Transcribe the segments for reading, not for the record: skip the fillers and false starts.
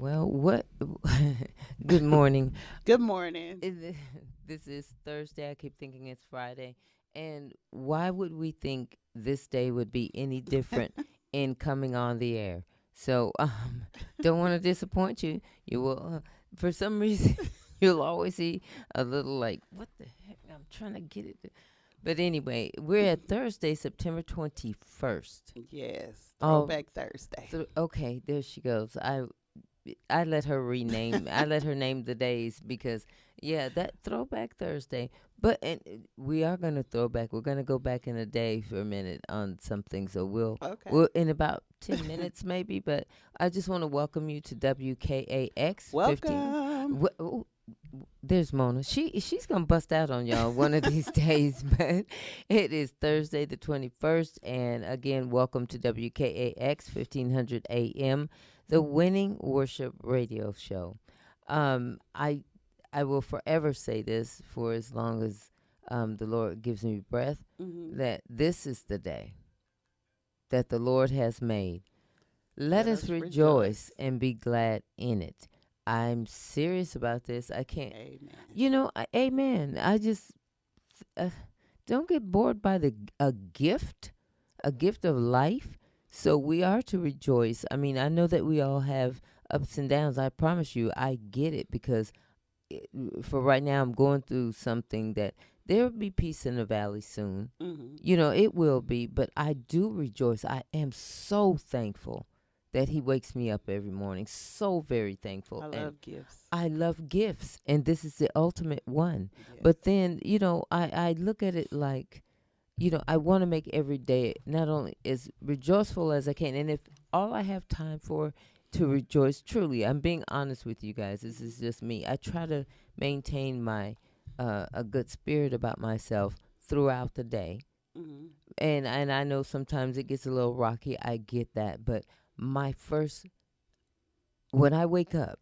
Well, what? Good morning. Good morning. Is This is Thursday. I keep thinking it's Friday. And why would we think this day would be any different in coming on the air? So, don't want to disappoint you. You will, for some reason, you'll always see a little like, what the heck? I'm trying to get it. But anyway, we're at Thursday, September 21st. Yes, Oh, Throwback Thursday. okay, there she goes. I let her rename. I let her name the days because yeah, that Throwback Thursday. But we are gonna throw back. We're gonna go back in a day for a minute on something. So we'll Okay. in about 10 minutes maybe. But I just want to welcome you to WKAX 15. Welcome. There's Mona. She's gonna bust out on y'all one of these days. But it is Thursday the 21st, and again, welcome to WKAX 1500 AM, the Winning Worship Radio Show. I will forever say this for as long as the Lord gives me breath, Hmm. that this is the day that the Lord has made. Let Let us us rejoice rejoice. and be glad in it. I'm serious about this. I can't, Amen. amen. I just uh, don't get bored by a gift of life. So we are to rejoice. I mean, I know that we all have ups and downs. I promise you, I get it because for right now, I'm going through something that there will be peace in the valley soon. Hmm. It will be, but I do rejoice. I am so thankful that He wakes me up every morning. So very thankful. I And love gifts. I love gifts, and this is the ultimate one. Yes. But then, I look at it like, I want to make every day not only as rejoiceful as I can. And if all I have time for to rejoice, truly, I'm being honest with you guys. This is just me. I try to maintain my a good spirit about myself throughout the day. Hmm. And I know sometimes it gets a little rocky. I get that, but my first when I wake up,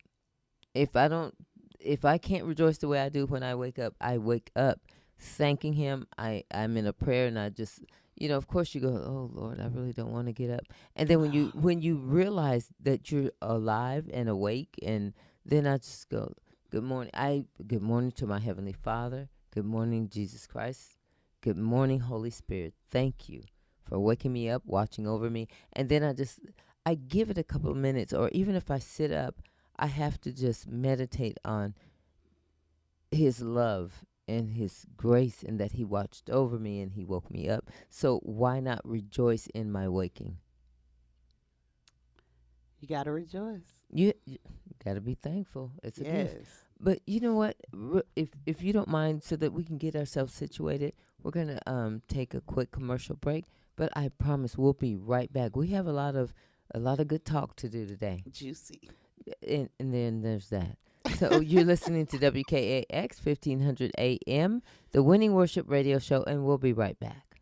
if I don't if I can't rejoice the way I do when I wake up thanking him. I'm in a prayer and I just of course you go, "Oh Lord, I really don't want to get up." And then when you realize that you're alive and awake, and then I just go, "Good morning." Good morning to my heavenly Father. Good morning, Jesus Christ. Good morning, Holy Spirit. Thank you for waking me up, watching over me. And then I give it a couple of minutes, or even if I sit up, I have to just meditate on his love and his grace, and that he watched over me and he woke me up. So why not rejoice in my waking? You got to rejoice. You got to be thankful. It's a gift. Yes. But you know what? If you don't mind, so that we can get ourselves situated, we're gonna take a quick commercial break. But I promise we'll be right back. We have a lot of good talk to do today. Juicy. And then there's that. So you're listening to WKAX 1500 AM, the Winning Worship Radio Show, and we'll be right back.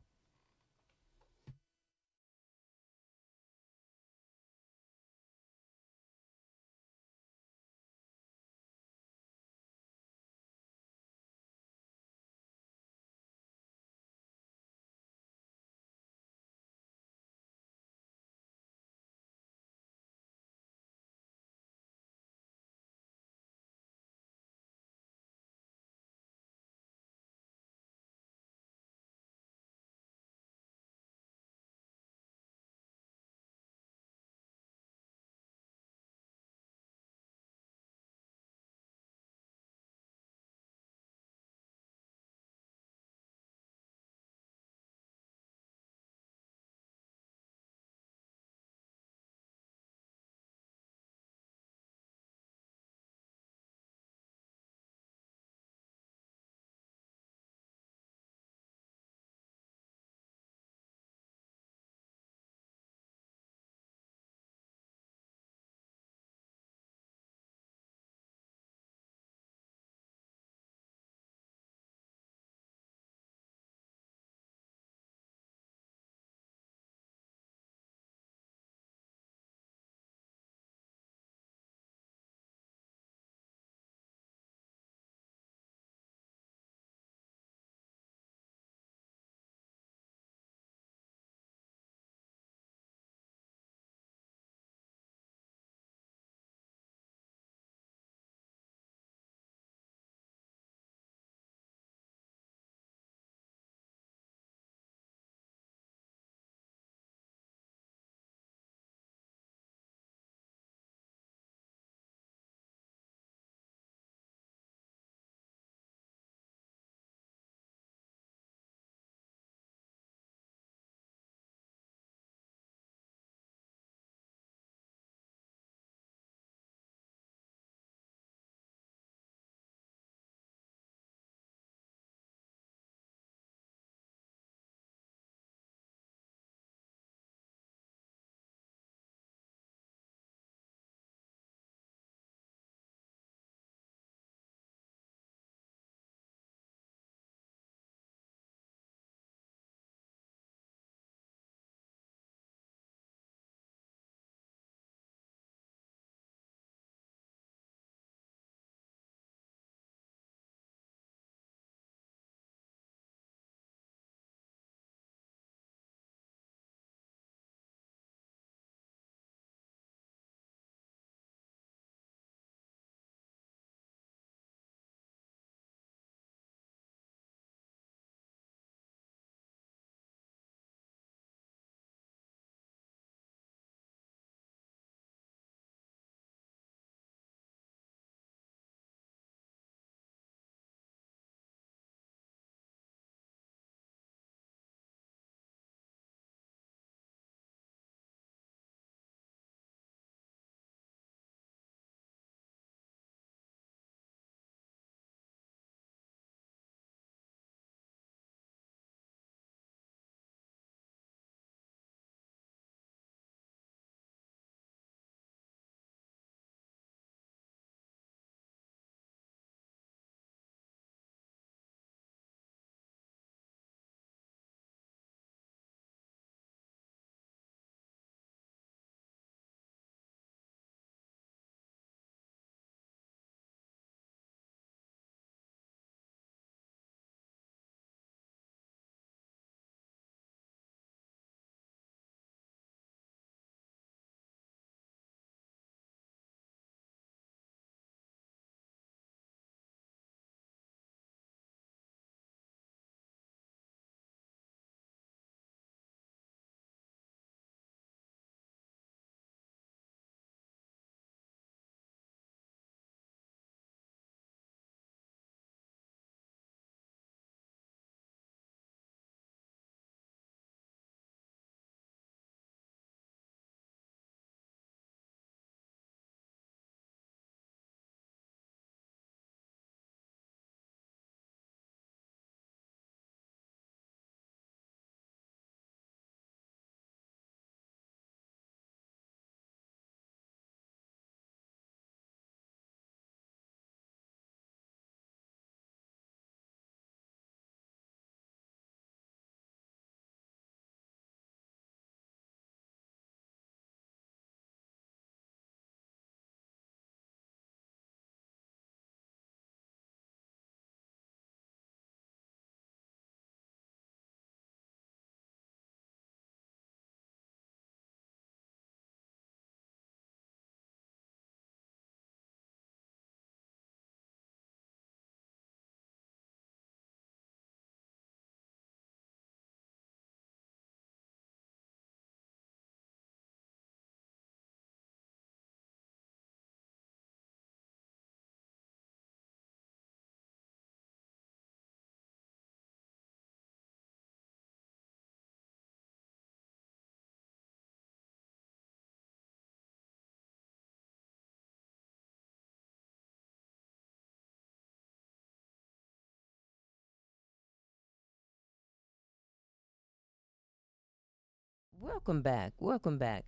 Welcome back. Welcome back.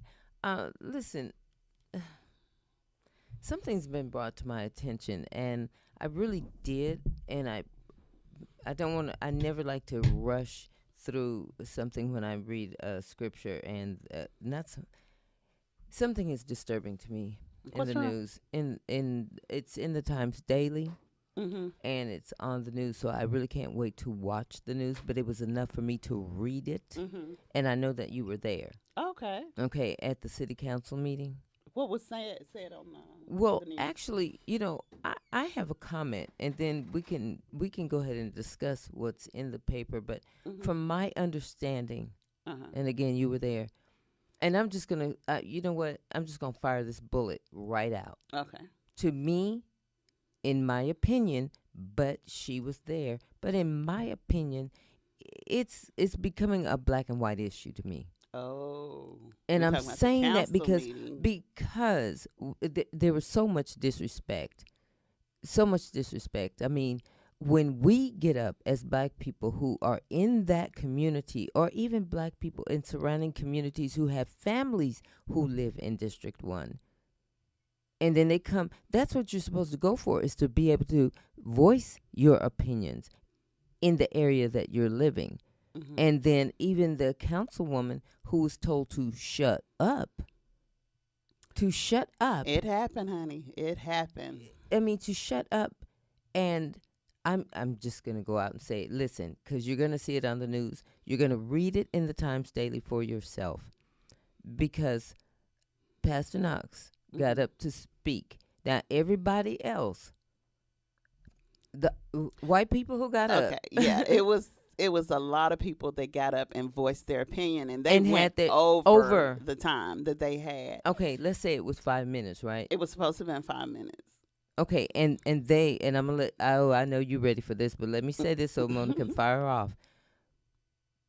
Listen, something's been brought to my attention, and I really did, and I don't want to. I never like to rush through something when I read scripture, and not some, something is disturbing to me in What's the wrong? news. In it's in the Times Daily, Mm-hmm. and it's on the news, so I really can't wait to watch the news. But it was enough for me to read it, Mm-hmm. and I know that you were there. Okay. Okay, at the city council meeting. What was said on Well, the news? actually, I have a comment, and then we can go ahead and discuss what's in the paper. But Mm-hmm. from my understanding, Uh-huh. and again, you were there, and I'm just gonna, you know what? I'm just gonna fire this bullet right out. Okay. To me, in my opinion, but she was there. But in my opinion, it's becoming a black and white issue to me. Oh, And we're I'm talking about the saying that council because meeting. there was so much disrespect, so much disrespect. I mean, when we get up as black people who are in that community, or even black people in surrounding communities who have families who live in District 1, and then they come, that's what you're supposed to go for, is to be able to voice your opinions in the area that you're living. Mm-hmm. And then even the councilwoman who was told to shut up. It happened, honey. It happened. I mean, to shut up. And I'm just gonna go out and say, listen, because you're gonna see it on the news. You're gonna read it in the Times Daily for yourself, because Pastor Knox got Mhm. up to speak. Now everybody else, the white people who got Okay. up, Yeah. It was a lot of people that got up and voiced their opinion, and they And had went their- over, over. the time that they had. okay, let's say it was 5 minutes, right? It was supposed to have been 5 minutes. Okay, and I'm gonna let, oh, I know you're ready for this, but let me say this so Mona can fire off.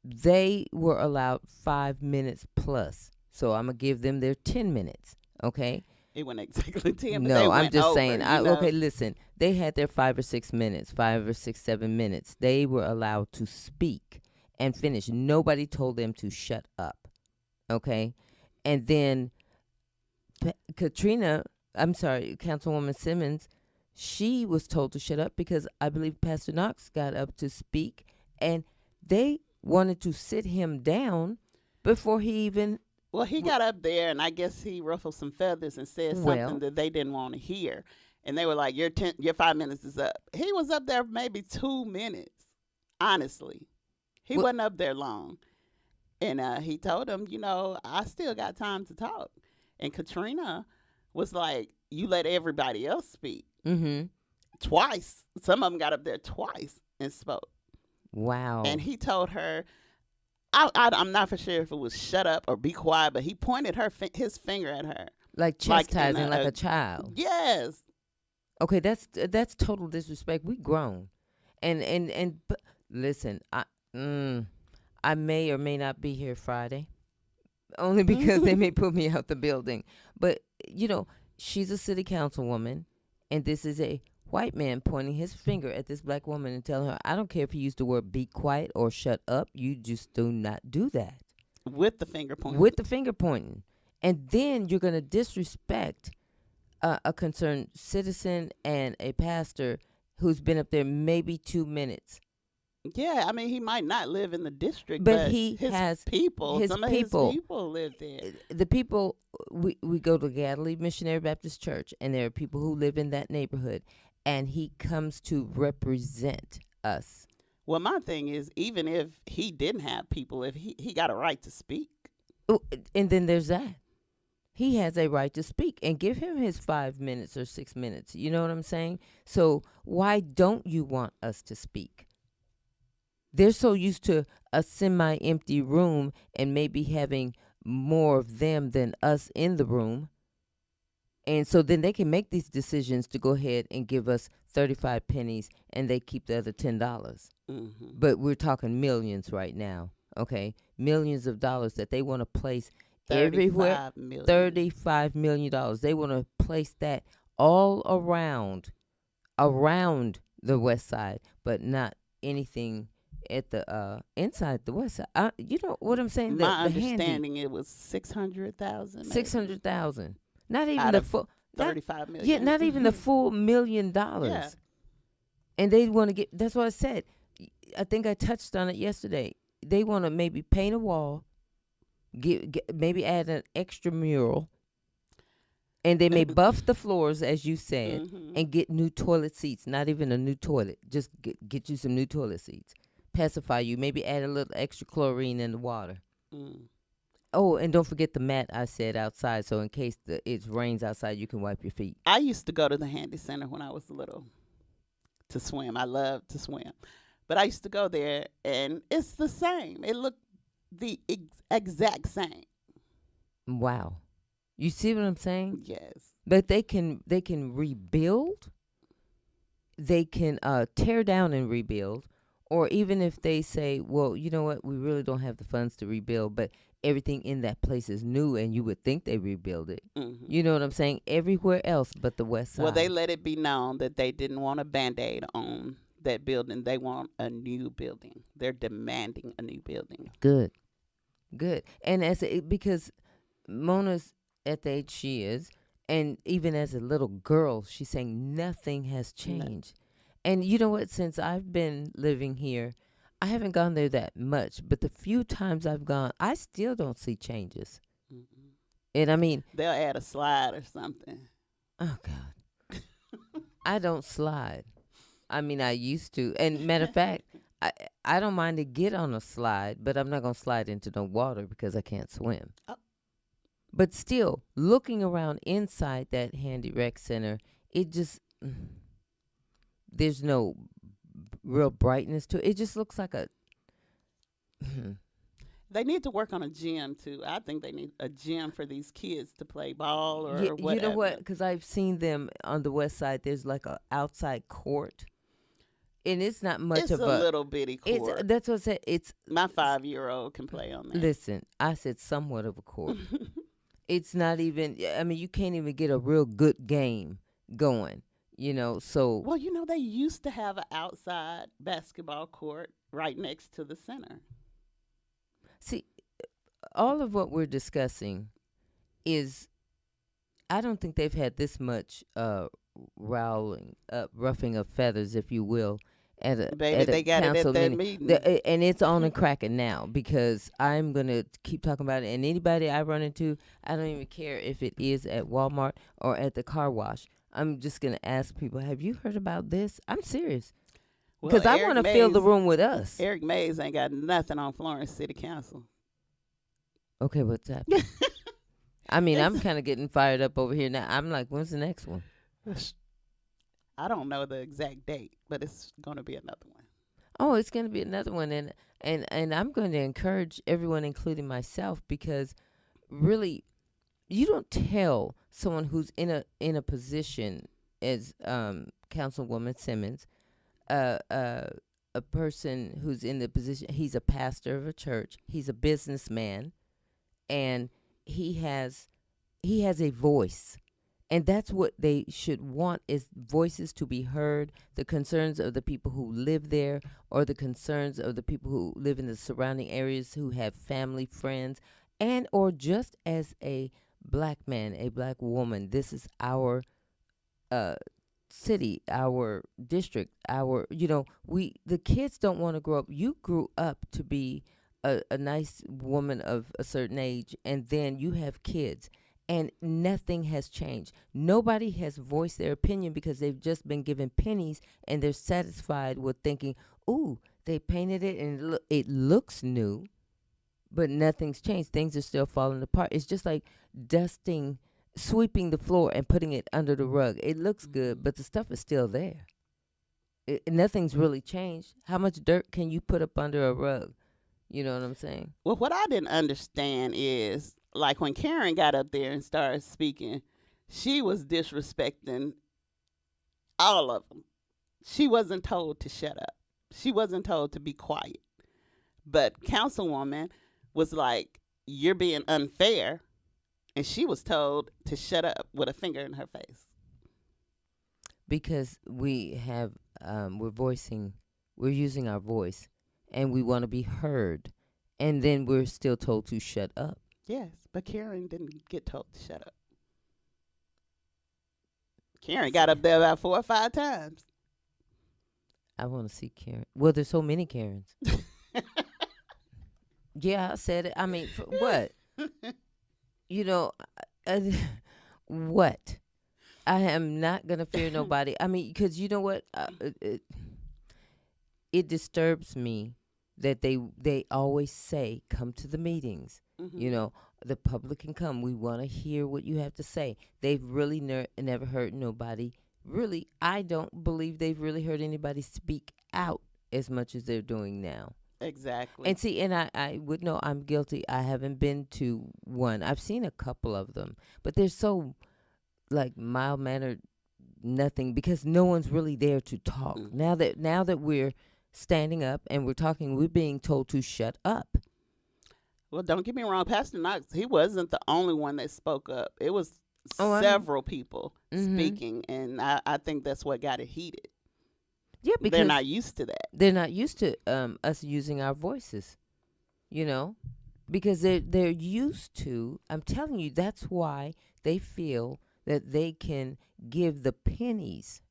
They were allowed 5 minutes plus, so I'm gonna give them their 10 minutes. Okay. It wasn't exactly 10, but No, they I'm went just over, saying. you know? Okay, listen. They had their 5 or 6 minutes, 5 or 6, 7 minutes. They were allowed to speak and finish. Nobody told them to shut up. Okay, and then Katrina, I'm sorry, Councilwoman Simmons, she was told to shut up because I believe Pastor Knox got up to speak, and they wanted to sit him down before he even. Well, he got up there, and I guess he ruffled some feathers and said Well. something that they didn't want to hear. And they were like, your 5 minutes is up. He was up there maybe 2 minutes, honestly. He Well- wasn't up there long. And he told them, I still got time to talk. And Katrina was like, you let everybody else speak Mm-hmm. twice. Some of them got up there twice and spoke. Wow. And he told her, I'm not for sure if it was shut up or be quiet, but he pointed his finger at her. like like in chastising like a- a child. Yes. Okay, that's total disrespect. We grown, and but listen, I may or may not be here Friday, only because they may put me out the building. But she's a city councilwoman, and this is a white man pointing his finger at this black woman and telling her, "I don't care if you use the word be quiet or shut up. You just do not do that." With the finger pointing. With the finger pointing, and then you're gonna disrespect a concerned citizen and a pastor who's been up there maybe 2 minutes. Yeah, I mean, he might not live in the district, But but he his has people. his Some people. of his people live there. The people, we go to Galilee Missionary Baptist Church, and there are people who live in that neighborhood, and he comes to represent us. Well, my thing is, even if he didn't have people, if he got a right to speak. Oh, and then there's that. He has a right to speak, and give him his 5 minutes or 6 minutes. You know what I'm saying? So why don't you want us to speak? They're so used to a semi-empty room and maybe having more of them than us in the room. And so then they can make these decisions to go ahead and give us 35 pennies, and they keep the other $10. Mm-hmm. But we're talking millions right now, okay? Millions of dollars that they want to place everywhere. $35 million. They want to place that all around the west side, but not anything at the inside the west side. You know what I'm saying? My The handy understanding, it was 600,000, maybe 600,000. Not even out the of full. Not, 35 million. yeah, not even the full $1 million. Yeah. And they want to get. That's what I said. I think I touched on it yesterday. They want to maybe paint a wall, maybe add an extra mural, and they may buff the floors, as you said, and get new toilet seats. Not even a new toilet. Just get you some new toilet seats. Pacify you. Maybe add a little extra chlorine in the water. Mm. Oh, and don't forget the mat I said outside, so in case it rains outside, you can wipe your feet. I used to go to the Handy Center when I was little to swim. I loved to swim. But I used to go there, and it's the same. It looked the exact same. Wow. You see what I'm saying? Yes. But they can rebuild. They can tear down and rebuild. Or even if they say, well, you know what, we really don't have the funds to rebuild, but everything in that place is new, and you would think they rebuild it. Mm-hmm. You know what I'm saying? Everywhere else but the west side. Well, they let it be known that they didn't want a Band-Aid on that building. They want a new building. They're demanding a new building. Good. And because Mona's at the age she is, and even as a little girl, she's saying nothing has changed. And you know what? Since I've been living here, I haven't gone there that much. But the few times I've gone, I still don't see changes. Mm-hmm. And I mean, they'll add a slide or something. Oh, God. I don't slide. I mean, I used to. And matter of fact, I don't mind to get on a slide, but I'm not going to slide into no water because I can't swim. Oh. But still, looking around inside that Handy Rec Center, it just... there's no real brightness to it. It just looks like a... They need to work on a gym, too. I think they need a gym for these kids to play ball or whatever. You know what? Because I've seen them on the west side. There's like a outside court. And it's not much it's of a little bitty court. That's what I said. It's my 5-year-old can play on that. Listen, I said somewhat of a court. It's not even... I mean, you can't even get a real good game going. You know, so... Well, you know, they used to have an outside basketball court right next to the center. See, all of what we're discussing is... I don't think they've had this much roughing of feathers, if you will, at a they got it at that meeting. And it's on and cracking now, because I'm going to keep talking about it. And anybody I run into, I don't even care if it is at Walmart or at the car wash. I'm just going to ask people, have you heard about this? I'm serious. Because I want to fill the room with us. Eric Mays ain't got nothing on Florence City Council. Okay, what's happening? I mean, I'm kind of getting fired up over here now. I'm like, when's the next one? I don't know the exact date, but it's going to be another one. Oh, it's going to be another one. And I'm going to encourage everyone, including myself, because really, you don't tell someone who's in a position as Councilwoman Simmons, a person who's in the position, he's a pastor of a church, he's a businessman, and he has a voice. And that's what they should want, is voices to be heard, the concerns of the people who live there, or the concerns of the people who live in the surrounding areas, who have family, friends, and or just as a black man, a black woman. This is our city, our district, the kids don't want to grow up. You grew up to be a nice woman of a certain age, and then you have kids. And nothing has changed. Nobody has voiced their opinion because they've just been given pennies, and they're satisfied with thinking, ooh, they painted it and it looks new, but nothing's changed. Things are still falling apart. It's just like sweeping the floor and putting it under the rug. It looks good, but the stuff is still there. Nothing's really changed. How much dirt can you put up under a rug? You know what I'm saying? Well, what I didn't understand is, like, when Karen got up there and started speaking, she was disrespecting all of them. She wasn't told to shut up. She wasn't told to be quiet. But Councilwoman was like, you're being unfair. And she was told to shut up with a finger in her face. Because we have, we're using our voice. and we want to be heard, and then we're still told to shut up. Yes, but Karen didn't get told to shut up. Karen got up there about 4 or 5 times. I want to see Karen. Well, there's so many Karens. Yeah, I said it. I mean, for what? You know, uh, what? I am not gonna fear nobody. I mean, because you know what? It disturbs me that they always say, "Come to the meetings." You know, the public can come. We want to hear what you have to say. They've really never heard nobody. Really, I don't believe they've really heard anybody speak out as much as they're doing now. Exactly. And see, and I would know I'm guilty. I haven't been to one. I've seen a couple of them, but they're so like mild mannered, nothing, because no one's really there to talk. Mm. Now that we're standing up and we're talking, we're being told to shut up. Well, don't get me wrong, Pastor Knox, he wasn't the only one that spoke up. It was Oh, I know. several people Mhm. speaking, and I think that's what got it heated. Yeah, because They're not used to that. they're not used to us using our voices, you know, because they're used to. I'm telling you, that's why they feel that they can give the pennies,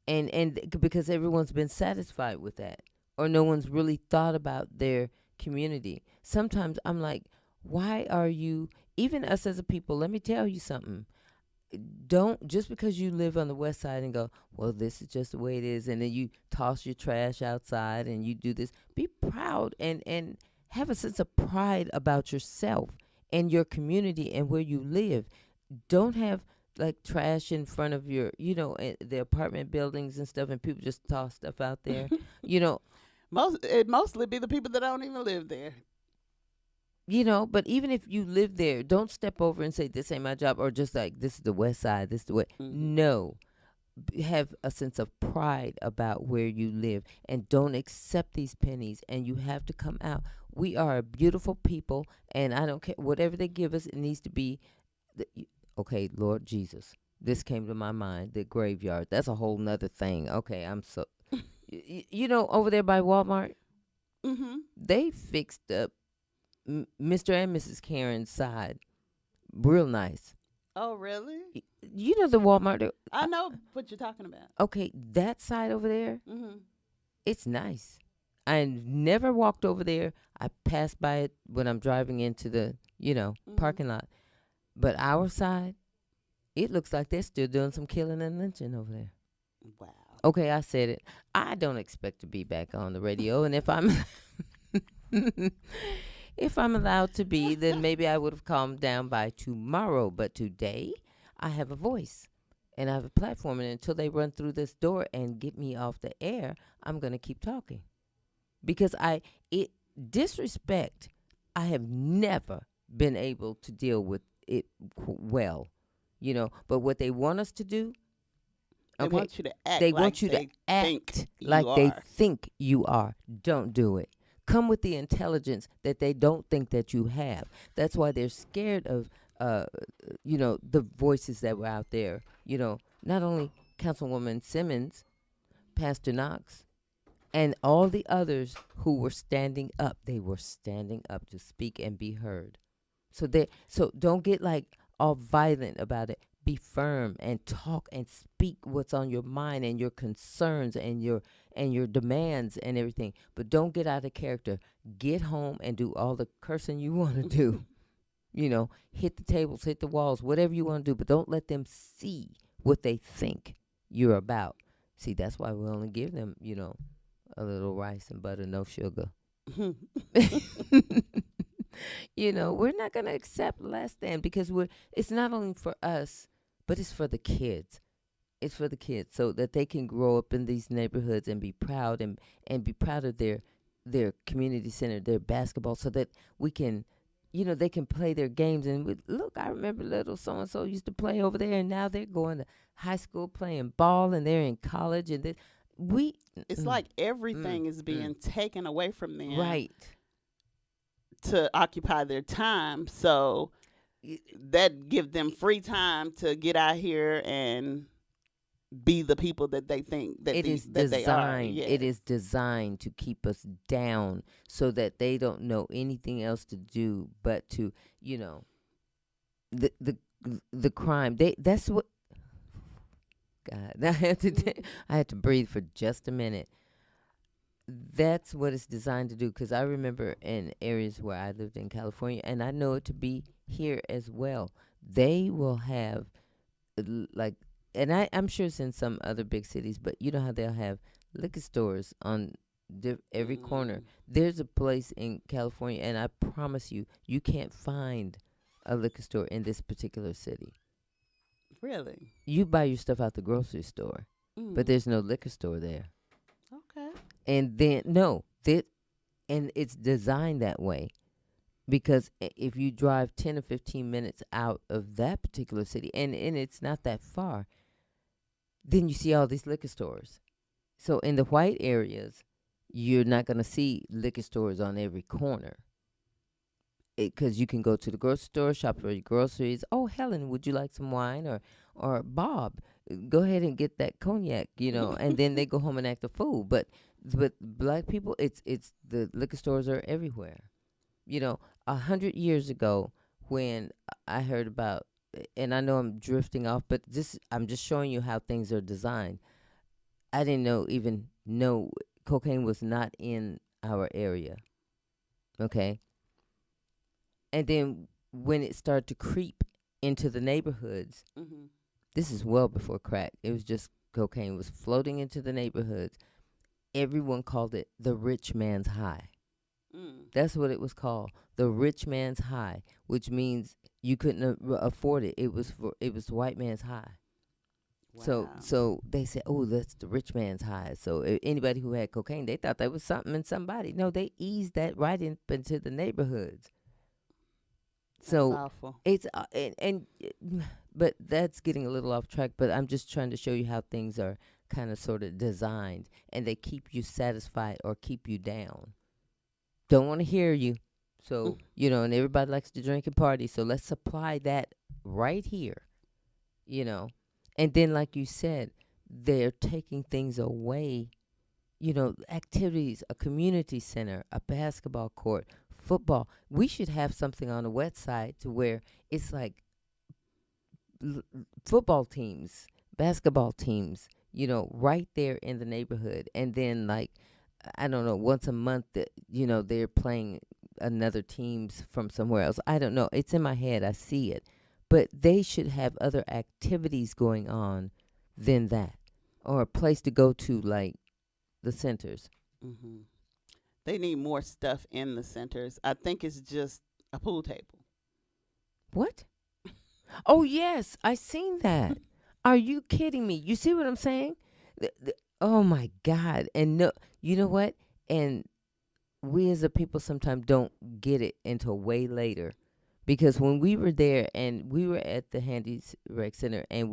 and because everyone's been satisfied with that, or no one's really thought about their community. Sometimes I'm like, why are you, even us as a people? Let me tell you something. Don't, just because you live on the west side and go, well, this is just the way it is, and then you toss your trash outside and you do this. Be proud and have a sense of pride about yourself and your community and where you live. Don't have like trash in front of your, the apartment buildings and stuff, and people just toss stuff out there. you know It mostly be the people that don't even live there. but even if you live there, don't step over and say, this ain't my job, or just like, this is the west side, this is the way. No. Have a sense of pride about where you live, and don't accept these pennies, and you have to come out. We are a beautiful people, and I don't care. Whatever they give us, it needs to be, okay, Lord Jesus. This came to my mind, the graveyard. That's a whole nother thing. Okay, I'm so, over there by Walmart, Mm-hmm. they fixed up Mr. and Mrs. Karen's side real nice. Oh, really? You know the Walmart. I know what you're talking about. Okay, that side over there, Mm-hmm. it's nice. I never walked over there. I passed by it when I'm driving into the, parking lot. But our side, it looks like they're still doing some killing and lynching over there. Wow. Okay, I said it. I don't expect to be back on the radio, and if I'm if I'm allowed to be, then maybe I would have calmed down by tomorrow. But today, I have a voice and I have a platform, and until they run through this door and get me off the air, I'm gonna keep talking because disrespect. I have never been able to deal with it well, But what they want us to do, They want you to act. they like want you to they act think like you they are. think you are. Don't do it. Come with the intelligence that they don't think that you have. That's why they're scared of, the voices that were out there. Not only Councilwoman Simmons, Pastor Knox, and all the others who were standing up. They were standing up to speak and be heard. So don't get like all violent about it. Be firm and talk and speak what's on your mind and your concerns and your demands and everything. But don't get out of character. Get home and do all the cursing you want to do. Hit the tables, hit the walls, whatever you want to do. But don't let them see what they think you're about. See, that's why we only give them, a little rice and butter, no sugar. We're not going to accept less than, because it's not only for us, but it's for the kids. It's for the kids so that they can grow up in these neighborhoods and be proud and be proud of their community center, their basketball, so that we can, they can play their games. And look, I remember little so-and-so used to play over there, and now they're going to high school playing ball, and they're in college. And It's like everything is being taken away from them. Right. To occupy their time. So that give them free time to get out here and be the people that they think It is that they are. designed. It Yes. is designed to keep us down so that they don't know anything else to do but to, you know, the the the crime. That's what God. I had to breathe for just a minute. That's what it's designed to do, because I remember in areas where I lived in California, and I know it to be here as well. They will have like, and I'm sure it's in some other big cities, but you know how they'll have liquor stores on every corner. Mm. There's a place in California, and I promise you, you can't find a liquor store in this particular city. Really? You buy your stuff out the grocery store, but Mm. there's no liquor store there. Okay. And then no, that and it's designed that way because if you drive 10 or 15 minutes out of that particular city, and it's not that far, then you see all these liquor stores. So in the white areas, you're not going to see liquor stores on every corner because you can go to the grocery store, shop for your groceries. Oh, Helen, would you like some wine? Or Bob, go ahead and get that cognac, and then they go home and act a fool. But black people, it's the liquor stores are everywhere. 100 years ago, when I heard about, and I know I'm drifting off, but I'm just showing you how things are designed. I didn't even know cocaine was not in our area. Okay. And then when it started to creep into the neighborhoods, Mm-hmm. this is well before crack. It was just cocaine was floating into the neighborhoods. Everyone called it the rich man's high. Mm. That's what it was called, the rich man's high, which means you couldn't afford it. It was the white man's high. So Wow. so they said, "Oh, that's the rich man's high." So anybody who had cocaine, they thought that was something in somebody. No, they eased that right into the neighborhoods. That's So awful. it's but that's getting a little off track. But I'm just trying to show you how things are kind of sort of designed, and they keep you satisfied or keep you down. Don't want to hear you. So and everybody likes to drink and party. So let's supply that right here. You know, and then like you said, they're taking things away. Activities, a community center, a basketball court, football. We should have something on the website to where it's like football teams, basketball teams, right there in the neighborhood. And then, like, I don't know, once a month that, they're playing another teams from somewhere else. I don't know. It's in my head. I see it. But they should have other activities going on than that, or a place to go to, like the centers. Mm-hmm. They need more stuff in the centers. I think it's just a pool table. What? Oh yes, I seen that. Are you kidding me? You see what I'm saying? Oh my God! And no, you know what? And we as a people sometimes don't get it until way later, because when we were there and we were at the Handy's Rec Center and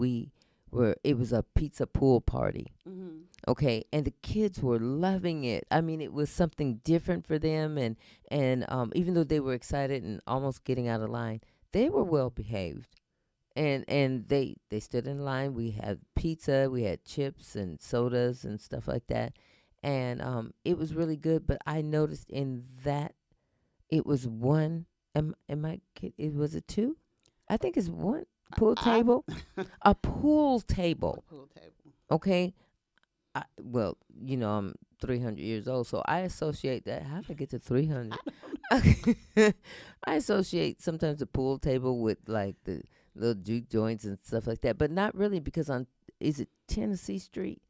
it was a pizza pool party. Mm-hmm. Okay, and the kids were loving it. I mean, it was something different for them, and even though they were excited and almost getting out of line, they were well behaved, and they stood in line. We had pizza, we had chips and sodas and stuff like that, and it was really good. But I noticed in that it was one. Am I kid? It was a two. I think it's one pool I table, a pool table. pool table. Okay, well, I'm 300 years old, so I associate that. How did I get to 300? I associate sometimes the pool table with like the little juke joints and stuff like that, but not really, because is it Tennessee Street?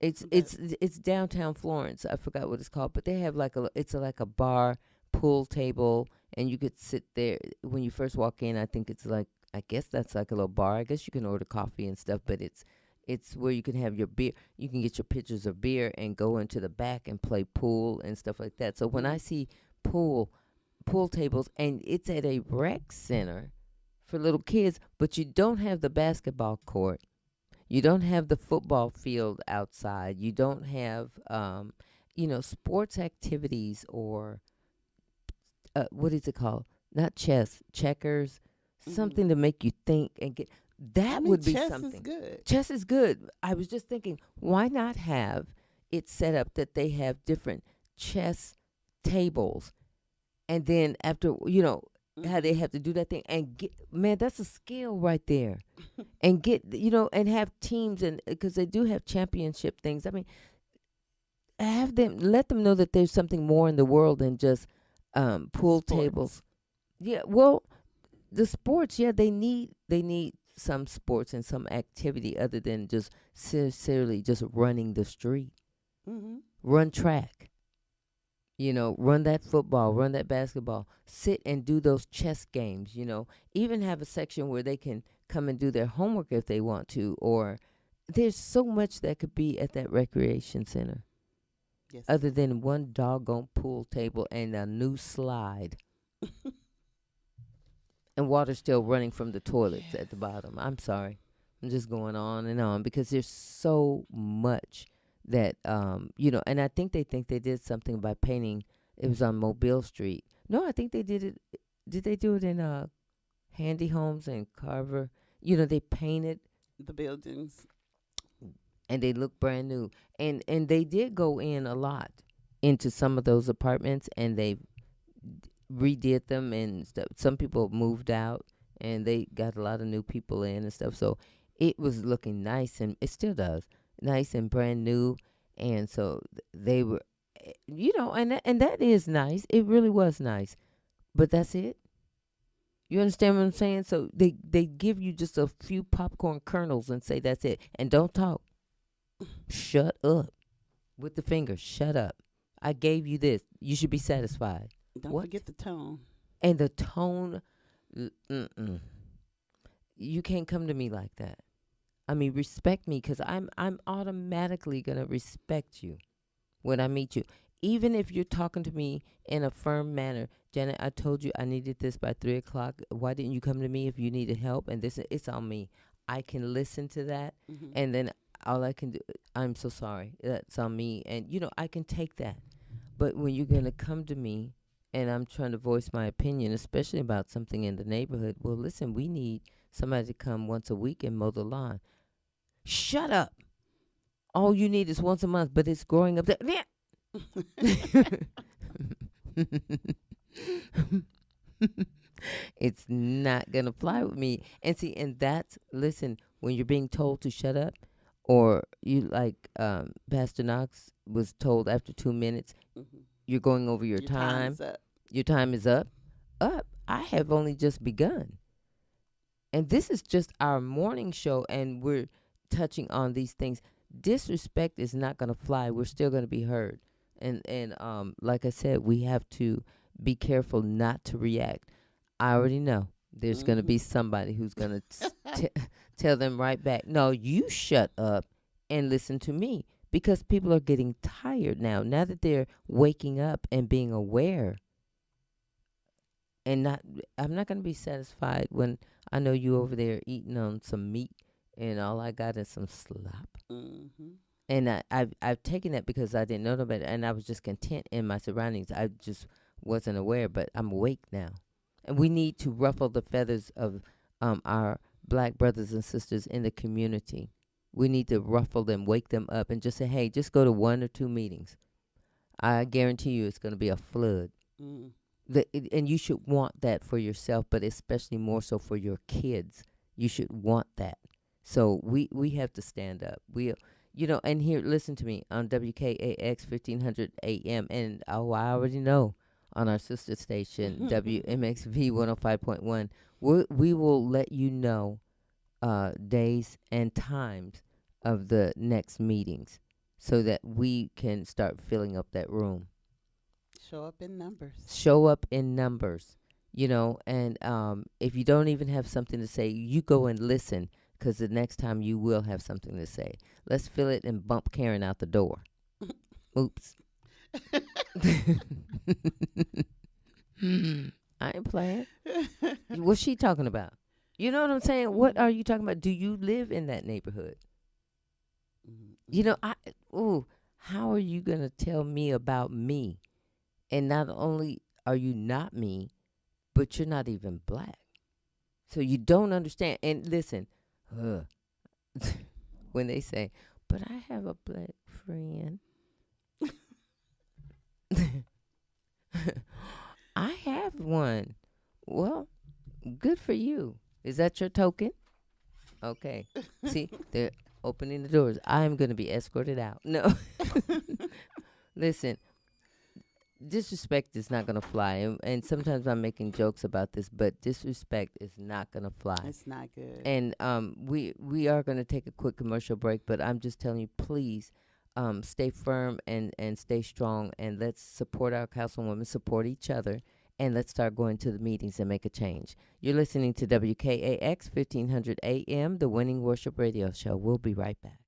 It's But it's it's downtown Florence. I forgot what it's called, but they have like a bar pool table, and you could sit there when you first walk in. I guess that's like a little bar. I guess you can order coffee and stuff, but it's where you can have your beer. You can get your pitchers of beer and go into the back and play pool and stuff like that. So when I see pool pool tables, and it's at a rec center for little kids, but you don't have the basketball court. You don't have the football field outside. You don't have sports activities, or what is it called? Not chess, checkers, Mhm. something to make you think and get. I That mean, would be chess is something. good. Chess is good. I was just thinking, why not have it set up that they have different chess tables, and then after how they Mhm. have to do that thing and get, man, that's a skill right there. And get, and have teams, and because they do have championship things. I mean, have them, let them know that there's something more in the world than just pool Sports. tables. Yeah, well, the sports, yeah, they need some sports and some activity other than just sincerely just running the street. Mhm. Run track, run that football, run that basketball, sit and do those chess games, even have a section where they can come and do their homework if they want to, or there's so much that could be at that recreation center Yes. other than one doggone pool table and a new slide and water still running from the toilets at the Yes. bottom. I'm sorry. I'm just going on and on because there's so much that and I think they did something by painting. It was on Mobile Street. No, I think they did it. Did they do it in Handy Homes and Carver? They painted The buildings. and they look brand new. And they did go in a lot into some of those apartments, and they redid them and stuff. Some people moved out and they got a lot of new people in and stuff. So it was looking nice, and it still does, nice and brand new. And so they were, and that is nice. It really was nice. But that's it. You understand what I'm saying? So they give you just a few popcorn kernels and say that's it, and don't talk. Shut up with the finger. Shut up. I gave you this. You should be satisfied. Don't What? forget the tone. And the tone, mm-mm. You can't come to me like that. I mean, respect me, because I'm automatically gonna respect you when I meet you, even if you're talking to me in a firm manner. Janet, I told you I needed this by 3 o'clock. Why didn't you come to me if you needed help? And this, it's on me. I can listen to that, Mhm. and then all I can do, I'm so sorry. That's on me, and I can take that. But when you're gonna come to me and I'm trying to voice my opinion, especially about something in the neighborhood, well, listen, we need somebody to come once a week and mow the lawn. Shut up. All you need is once a month, but it's growing up there. It's not gonna fly with me. And see, and that's, listen, when you're being told to shut up, or you, like Pastor Knox was told after 2 minutes, Mhm. you're going over your Your time time. is up. Your time is up. Up. I have only just begun. And this is just our morning show, and we're touching on these things. Disrespect is not going to fly. We're still going to be heard. And like I said, we have to be careful not to react. I already know there's going to be Mhm. somebody who's going to tell them right back, no, you shut up and listen to me. Because people are getting tired now that they're waking up and being aware, and not, I'm not going to be satisfied when I know you over there eating on some meat and all I got is some slop. Mhm. And I've taken that because I didn't know no better, and I was just content in my surroundings. I just wasn't aware, but I'm awake now. And we need to ruffle the feathers of our black brothers and sisters in the community. We need to ruffle them, wake them up, and just say, hey, just go to 1 or 2 meetings. I guarantee you it's going to be a flood. Mhm. And you should want that for yourself, but especially more so for your kids. You should want that. So we have to stand up. And here, listen to me on WKAX 1500 AM, and I already know on our sister station WMXV 105.1, we will let you know days and times of the next meetings so that we can start filling up that room. Show up in numbers. Show up in numbers, and if you don't even have something to say, you go and listen, because the next time you will have something to say. Let's fill it and bump Karen out the door. Oops. I ain't playing. What's she talking about? You know what I'm saying? What are you talking about? Do you live in that neighborhood? You know, I ooh, how are you gonna tell me about me? And not only are you not me, but you're not even black. So you don't understand. And listen, uh, when they say, "But I have a black friend," I have one. Well, good for you. Is that your token? Okay. See, they're opening the doors. I'm going to be escorted out. No. Listen, disrespect is not going to fly. And sometimes I'm making jokes about this, but disrespect is not going to fly. It's not good. And we are going to take a quick commercial break, but I'm just telling you, please stay firm and stay strong, and let's support our councilwomen, support each other, and let's start going to the meetings and make a change. You're listening to WKAX 1500 AM, the Winning Worship Radio Show. We'll be right back.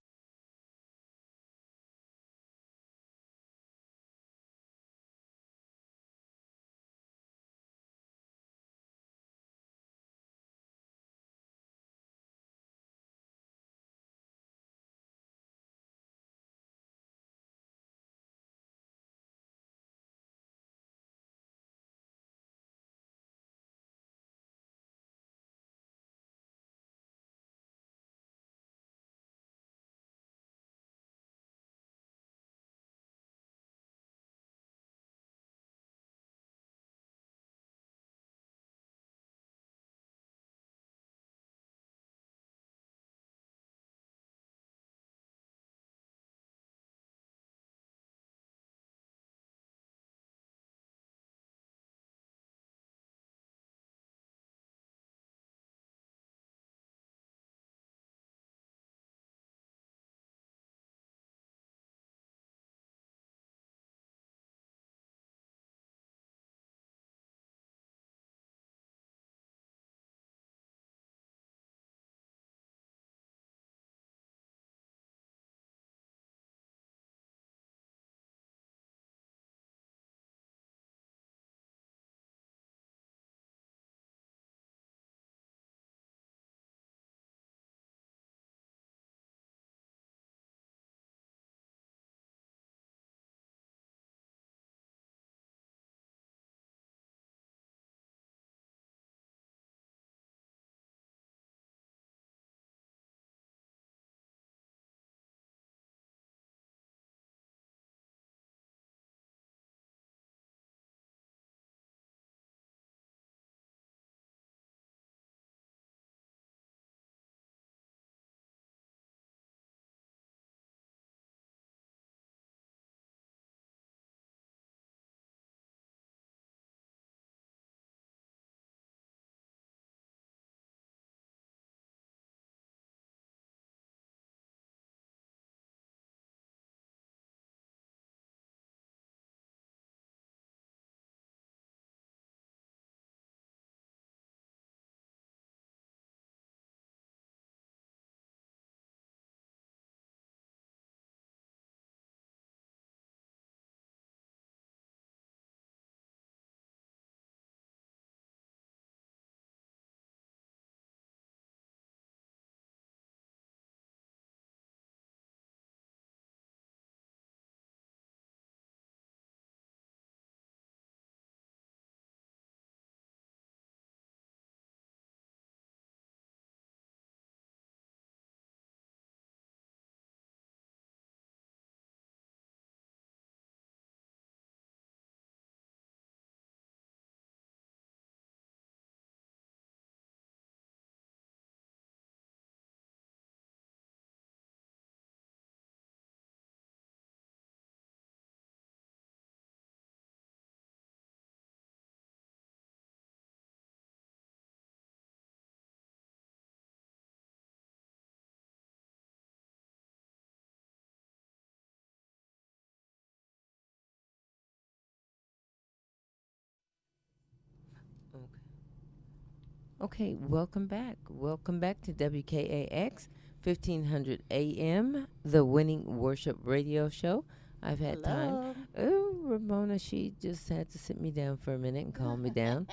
Okay, welcome back. Welcome back to WKAX 1500 AM, the Winning Worship Radio Show. I've had time. Hello. Oh, Ramona, she just had to sit me down for a minute and calm me down.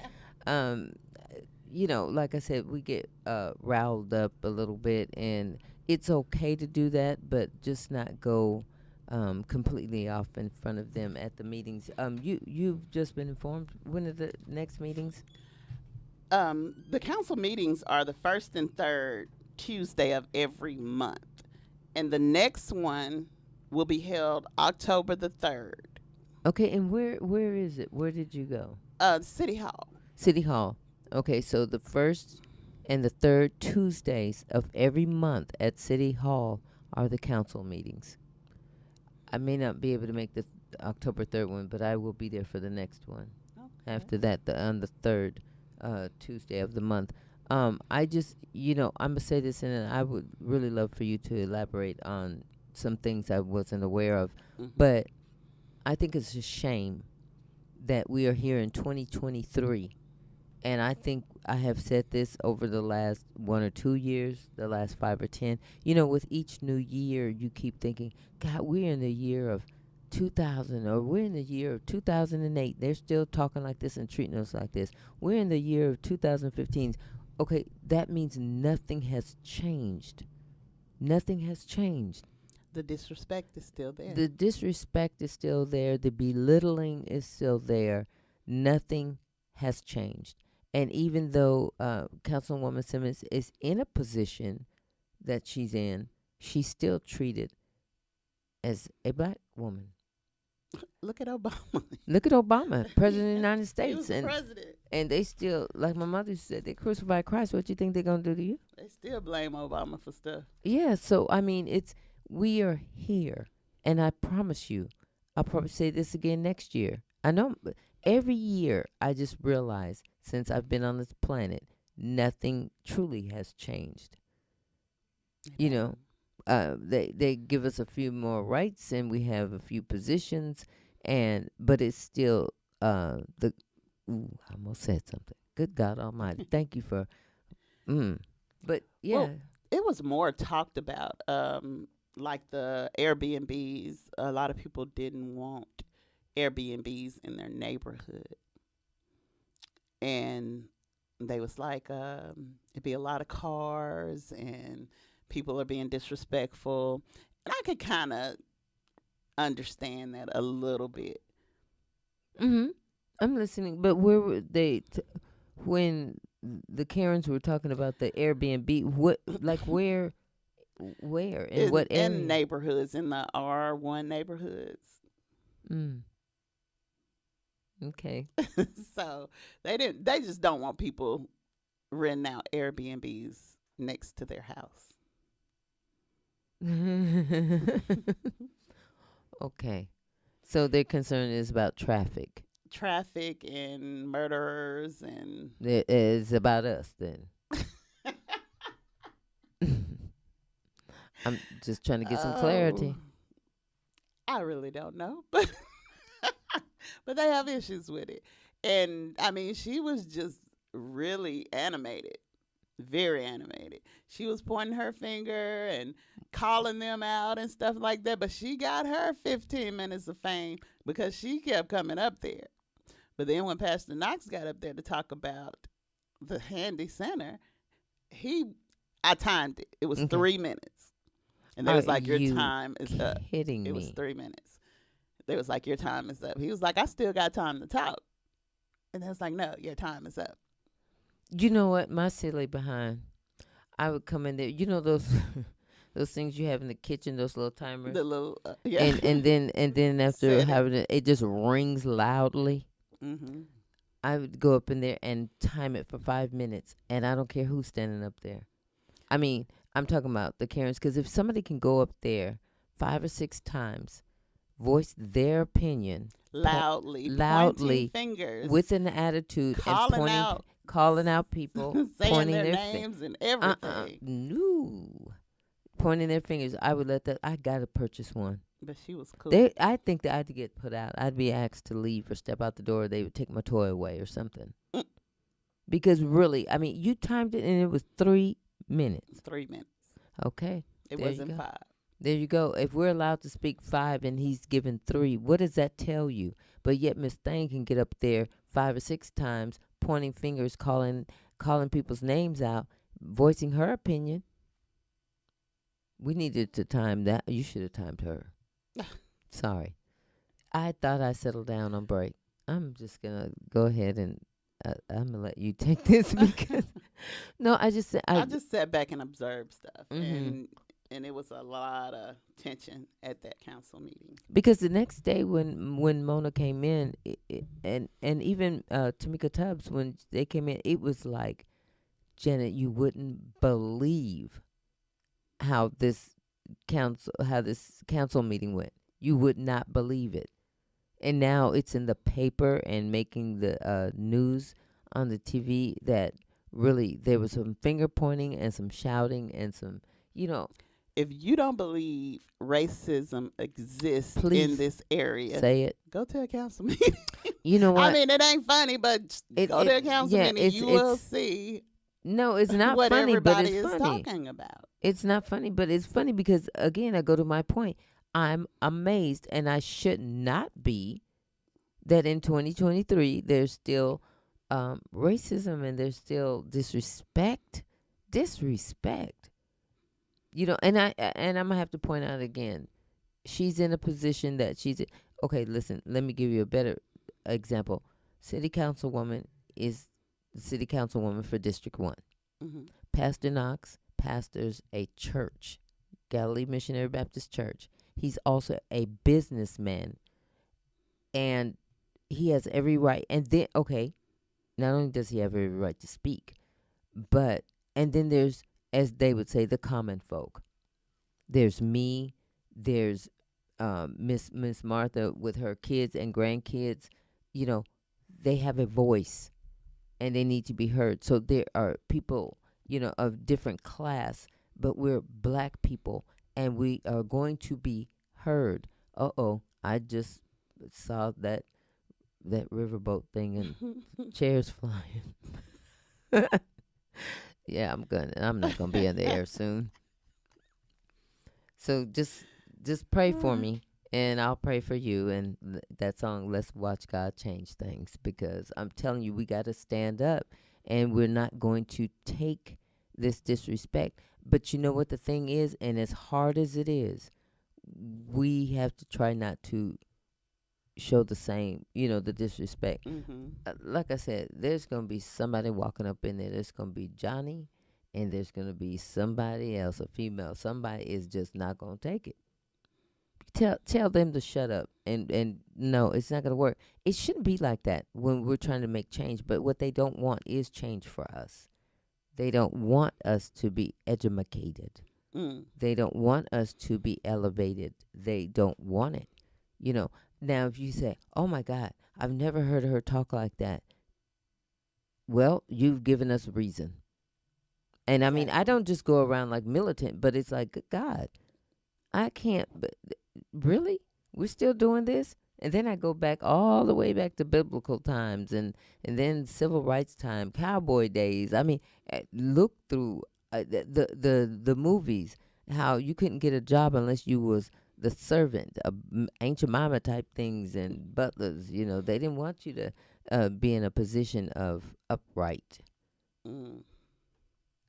Um, like I said, we get riled up a little bit, and it's okay to do that, but just not go completely off in front of them at the meetings. You've just been informed. When are the next meetings? The council meetings are the first and third Tuesday of every month, and the next one will be held October the 3rd. Okay, and where is it? Where did you go? City Hall. City Hall. Okay, so the first and the third Tuesdays of every month at City Hall are the council meetings. I may not be able to make the October 3rd one, but I will be there for the next one. Okay. After that, on the third Tuesday of the month. I just, I'm going to say this, and I would really love for you to elaborate on some things I wasn't aware of. Mhm. But I think it's a shame that we are here in 2023. And I think I have said this over the last 1 or 2 years, the last 5 or 10. With each new year, you keep thinking, God, we're in the year of 2000, or we're in the year of 2008. They're still talking like this and treating us like this. We're in the year of 2015. Okay, that means nothing has changed. Nothing has changed. The disrespect is still there. The disrespect is still there. The belittling is still there. Nothing has changed. And even though Councilwoman Simmons is in a position that she's in, she's still treated as a black woman. Look at Obama. Look at Obama, President of the United He States. was president. And they still, like my mother said, they crucified Christ. What you think they're going to do to you? They still blame Obama for stuff. Yeah, so, I mean, we are here. And I promise you, I'll probably say this again next year. I know every year I just realize since I've been on this planet, nothing truly has changed. They give us a few more rights and we have a few positions, but it's still I almost said something. Good God Almighty, thank you for. But yeah, Well, it was more talked about, like the Airbnbs. A lot of people didn't want Airbnbs in their neighborhood, and they was like, it'd be a lot of cars and people are being disrespectful, and I could kind of understand that a little bit. I'm listening. But where were they when the Karens were talking about the Airbnb? What, like where in what area? In neighborhoods, in the R1 neighborhoods. Okay. So they just don't want people renting out Airbnbs next to their house. Okay. So their concern is about traffic. Traffic and murderers and It is about us then. I'm just trying to get some clarity. I really don't know, but but they have issues with it. And I mean, she was just really animated, very animated. She was pointing her finger and calling them out and stuff like that, but she got her 15 minutes of fame because she kept coming up there. But then when Pastor Knox got up there to talk about the Handy Center, I timed it. It was 3 minutes. And they was like, your time is up. Kidding me. It was 3 minutes. They was like, your time is up. He was like, I still got time to talk. And they was like, no, your time is up. You know what? My silly behind, I would come in there. You know those those things you have in the kitchen, those little timers? The little, yeah. And then after having it, it just rings loudly. Mm-hmm. I would go up in there and time it for 5 minutes, and I don't care who's standing up there. I mean, I'm talking about the Karens, because if somebody can go up there 5 or 6 times, voice their opinion loudly, pointing fingers, with an attitude, and calling out people, saying pointing their names and everything. No, pointing their fingers. I would let that. I gotta purchase one. But she was cool. I think that I'd get put out. I'd be asked to leave or step out the door. They would take my toy away or something. Because really, I mean, you timed it and it was 3 minutes. 3 minutes. Okay. It wasn't 5. There you go. If we're allowed to speak 5 and he's given 3, what does that tell you? But yet Miss Thang can get up there 5 or 6 times, pointing fingers, calling people's names out, voicing her opinion. We needed to time that. You should have timed her. Sorry. I thought I settled down on break. I'm just going to go ahead and I'm gonna let you take this because no, I just I just sat back and observed stuff, hmm and it was a lot of tension at that council meeting. because the next day when Mona came in, and even Tamika Tubbs when they came in, it was like, Janet, you wouldn't believe how this council meeting went. You would not believe it. And now it's in the paper and making the news on the TV that really there was some finger pointing and some shouting and some, you know, If you don't believe racism exists in please this area, say it. go to a council meeting. You know I what? mean, it ain't funny, but just go to a council Yeah, meeting. You will see no, it's not what funny, but everybody it's is funny. talking about. It's not funny, but it's funny because again, I go to my point. I'm amazed, and I should not be, that in 2023 there's still racism and there's still disrespect. You know, and I'm gonna have to point out again. She's in a position that okay. Listen, let me give you a better example. City councilwoman is the city councilwoman for District 1. Hmm. Pastor Knox pastors a church, Galilee Missionary Baptist Church. He's also a businessman, and he has every right. And then, okay, not only does he have every right to speak, but, and then there's, as they would say, the common folk. There's me, there's Miss Martha with her kids and grandkids. You know, they have a voice and they need to be heard. So there are people, of different class, but we're black people and we are going to be heard. I just saw that riverboat thing and chairs flying. Yeah, I'm not gonna be in the air soon. So just pray for me and I'll pray for you, and that song, Let's Watch God Change Things, because I'm telling you, we got to stand up and we're not going to take this disrespect. But you know what the thing is, and as hard as it is, we have to try not to show the same, the disrespect. Hmm. Like I said, there's going to be somebody walking up in there. There's going to be Johnny, and there's going to be somebody else, a female. Somebody is just not going to take it. Tell them to shut up. And no, it's not going to work. It shouldn't be like that when we're trying to make change. But what they don't want is change for us. They don't want us to be educated. Mm. They don't want us to be elevated. They don't want it. Now, if you say, oh my God, I've never heard her talk like that. Well, you've given us a reason. And I mean, I don't just go around like militant, but it's like, good God, I can't, but really? We're still doing this? And then I go back all the way back to biblical times and then civil rights time, cowboy days. I mean, look through the movies, how you couldn't get a job unless you was the servant, ancient mama type things and butlers. They didn't want you to be in a position of upright. Mm.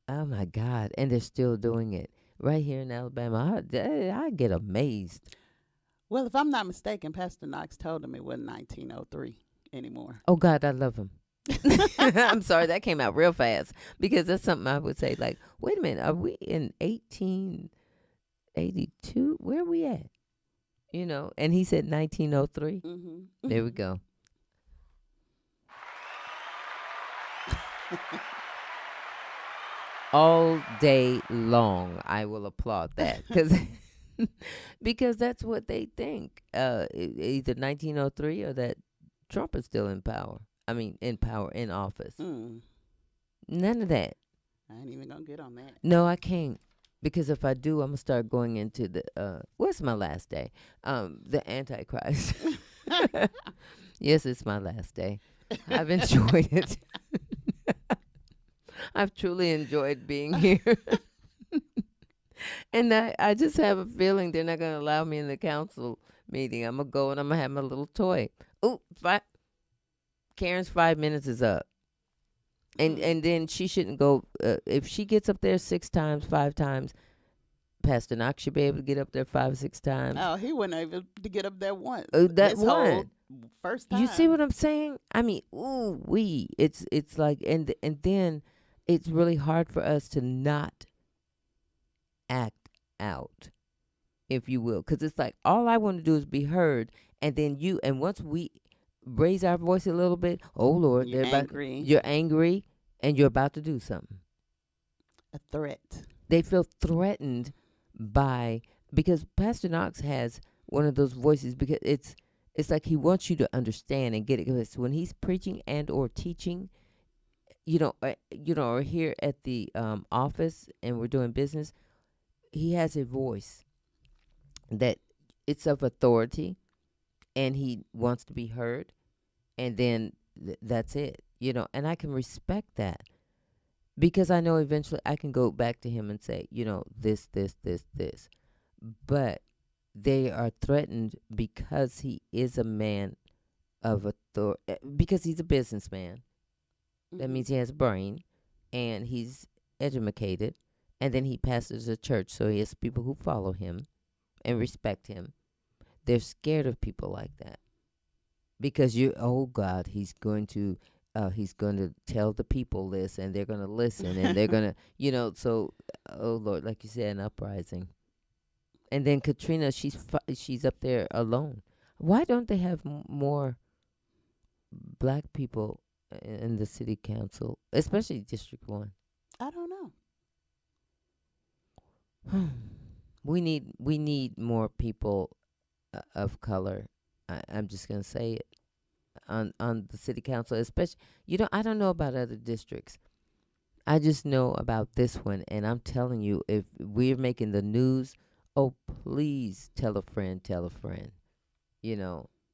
Oh my God. And they're still doing it right here in Alabama. I get amazed. Well, if I'm not mistaken, Pastor Knox told him it wasn't 1903 anymore. Oh God, I love him. I'm sorry, that came out real fast because that's something I would say, like, wait a minute, are we in 1882? Where are we at? And he said 1903. Mm-hmm. There we go. All day long, I will applaud that because that's what they think. Either 1903 or that Trump is still in power. I mean, in office. Mm. None of that. I ain't even gonna get on that. No, I can't. Because if I do, I'm gonna start going into the what's my last day? The Antichrist. Yes, it's my last day. I've enjoyed it. I've truly enjoyed being here. And I just have a feeling they're not going to allow me in the council meeting. I'm going to go and I'm going to have my little toy. Oh, Karen's 5 minutes is up. And then she shouldn't go. If she gets up there 6 times, 5 times, Pastor Knox should be able to get up there 5 or 6 times. Oh, he wasn't able to get up there once. That His whole one. first time. You see what I'm saying? I mean, it's like, and then it's really hard for us to not act out, if you will, because it's like all I want to do is be heard, and then and once we raise our voice a little bit, oh Lord, You're angry. You're angry, and you're about to do something. A threat. They feel threatened because Pastor Knox has one of those voices, because it's like he wants you to understand and get it. Because when he's preaching and or teaching, or here at the office and we're doing business, he has a voice that it's of authority, and he wants to be heard, and then that's it, and I can respect that, because I know eventually I can go back to him and say, this, but they are threatened because he is a man of authority, because he's a businessman. That means he has a brain, and he's educated, and then he pastors a church, so he has people who follow him and respect him. They're scared of people like that, because oh God, he's going to tell the people this, and they're going to listen, and they're going to, so, oh Lord, like you said, an uprising. And then Katrina, she's up there alone. Why don't they have more black people in the city council, especially District 1? I don't know. We need more people of color. I'm just gonna say it on the city council, especially. I don't know about other districts. I just know about this one, and I'm telling you, if we're making the news, oh please tell a friend.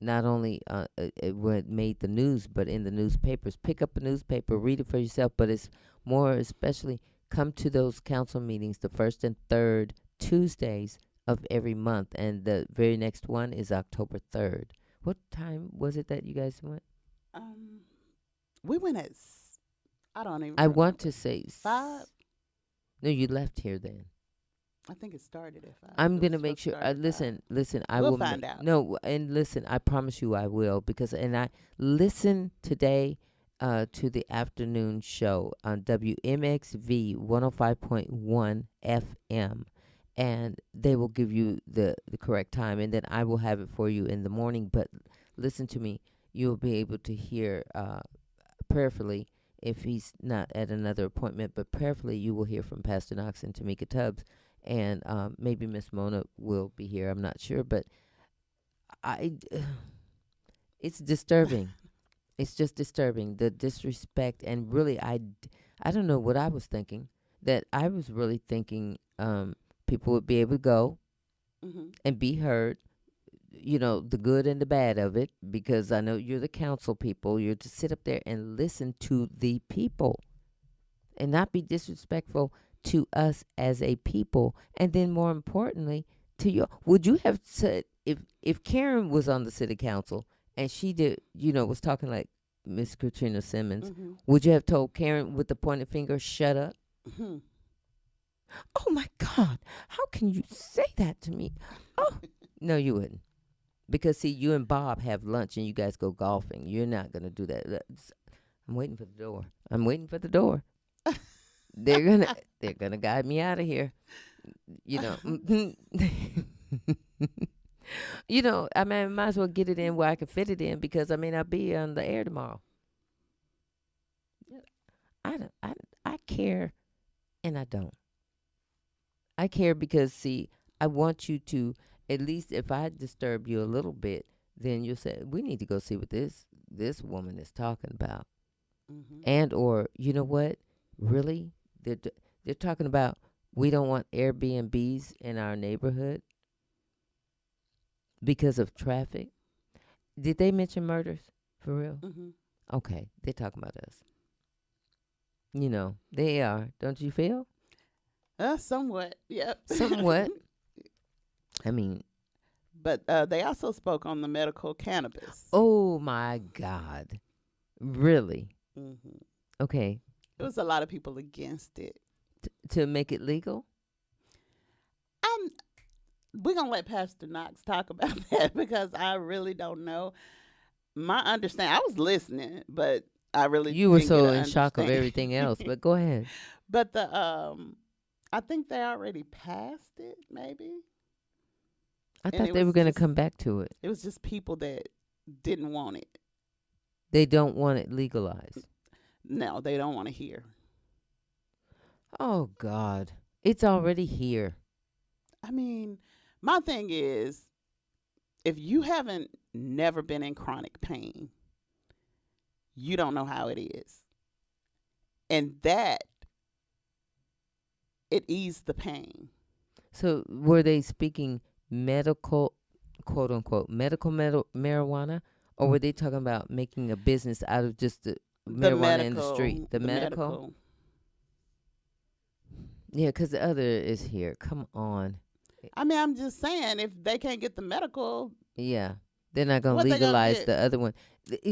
Not only it made the news, but in the newspapers. Pick up a newspaper, read it for yourself. But it's more especially, come to those council meetings the first and third Tuesdays of every month, and the very next one is October 3rd. What time was it that you guys went? We went at, I don't even. I want to say 5. No, you left here then. I think it started at 5. I'm gonna make sure. Listen. I We'll will find out. No, and listen. I promise you, I will, because I listen today to the afternoon show on WMXV 105.1 FM, and they will give you the correct time, and then I will have it for you in the morning. But listen to me. You'll be able to hear prayerfully, if he's not at another appointment, but prayerfully you will hear from Pastor Knox and Tamika Tubbs. And maybe Miss Mona will be here. I'm not sure, but it's disturbing. It's just disturbing, the disrespect. And really, I don't know what I was thinking. That I was really thinking people would be able to go and be heard, the good and the bad of it, because I know you're the council people. You're to sit up there and listen to the people and not be disrespectful to us as a people. And then more importantly, to you. Would you have said, if Karen was on the city council and she did, was talking like Miss Katrina Simmons, would you have told Karen with the pointed finger, shut up? Oh my God, how can you say that to me? Oh, no, you wouldn't. Because see, you and Bob have lunch and you guys go golfing. You're not going to do that. I'm waiting for the door. They're gonna guide me out of here. I mean, I might as well get it in where I can fit it in, because I may not be on the air tomorrow. I care, and I don't. I care because, see, I want you to, at least if I disturb you a little bit, then you'll say, we need to go see what this woman is talking about. And or, you know what, really, they're talking about, we don't want Airbnbs in our neighborhood because of traffic. Did they mention murders for real? Okay, they're talking about us. They are. Don't you feel? Somewhat. Yep. Somewhat. I mean, but they also spoke on the medical cannabis. Oh my God! Really? Okay. It was a lot of people against it. To make it legal? I we're gonna let Pastor Knox talk about that because I really don't know. My understand I was listening, but I really You were didn't get so an in shock of understanding. everything else, but go ahead. But I think they already passed it, maybe, I and thought they were going to come back to it. it was just people that didn't want it. They don't want it legalized. No, they don't want to hear. Oh God, it's already here. I mean, my thing is, if you haven't never been in chronic pain, you don't know how it is, and that it eased the pain. So were they speaking medical, quote unquote, marijuana, or were they talking about making a business out of just the The marijuana in the street? medical, The the medical? medical. Yeah, because the other is here. Come on. I mean, I'm just saying, if they can't get the medical, Yeah. They're not going to what they gonna legalize get? the other one.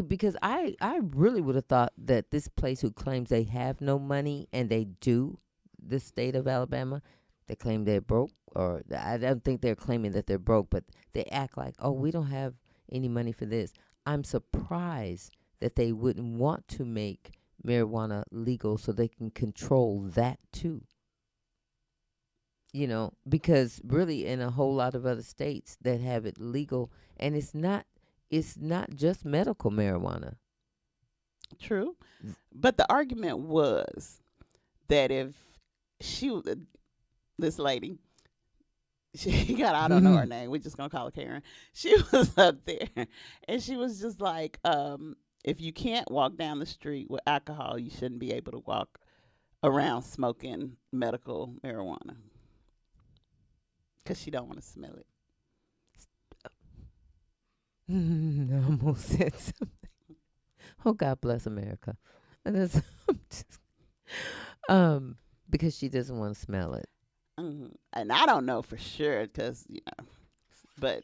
Because I really would have thought that this place who claims they have no money, and they do, the state of Alabama, they claim they're broke, or I don't think they're claiming that they're broke, but they act like, oh, we don't have any money for this. I'm surprised that they wouldn't want to make marijuana legal so they can control that too. Because really in a whole lot of other states that have it legal, and it's not just medical marijuana. True, but the argument was that if she, this lady, she got, I don't know her name. We're just gonna call her Karen. She was up there, and she was just like, if you can't walk down the street with alcohol, you shouldn't be able to walk around smoking medical marijuana because she don't want to smell it. I almost said something. Oh, God bless America. And that's um because she doesn't want to smell it. And I don't know for sure because but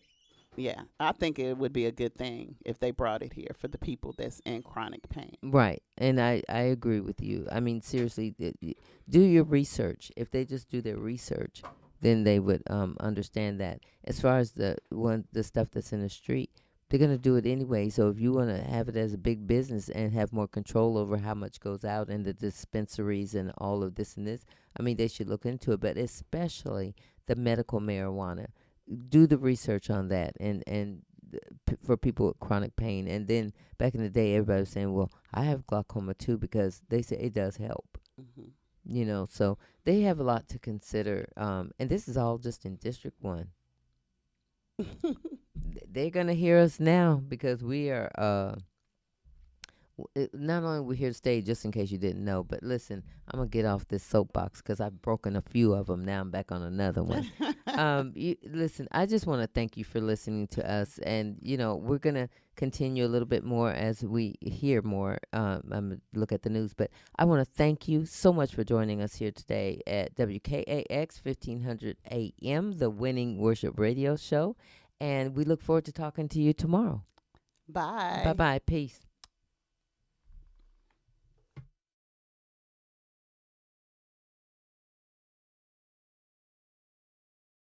yeah, I think it would be a good thing if they brought it here for the people that's in chronic pain. Right. And I agree with you. I mean, seriously, do your research. If they just do their research, then they would understand that. As far as the stuff that's in the street, they're going to do it anyway. So if you want to have it as a big business and have more control over how much goes out in the dispensaries and all of this and this, I mean, they should look into it. But especially the medical marijuana, do the research on that, and for people with chronic pain. And then back in the day, everybody was saying, well, I have glaucoma too, because they say it does help. Hmm. So they have a lot to consider. And this is all just in District 1. They're going to hear us now because we are, not only we're here to stay, just in case you didn't know, but listen, I'm going to get off this soapbox because I've broken a few of them. Now I'm back on another one. Listen, I just want to thank you for listening to us. And, we're going to continue a little bit more as we hear more. I'm going to look at the news. But I want to thank you so much for joining us here today at WKAX 1500 AM, the Winning Worship Radio Show. And we look forward to talking to you tomorrow. Bye. Bye-bye. Peace.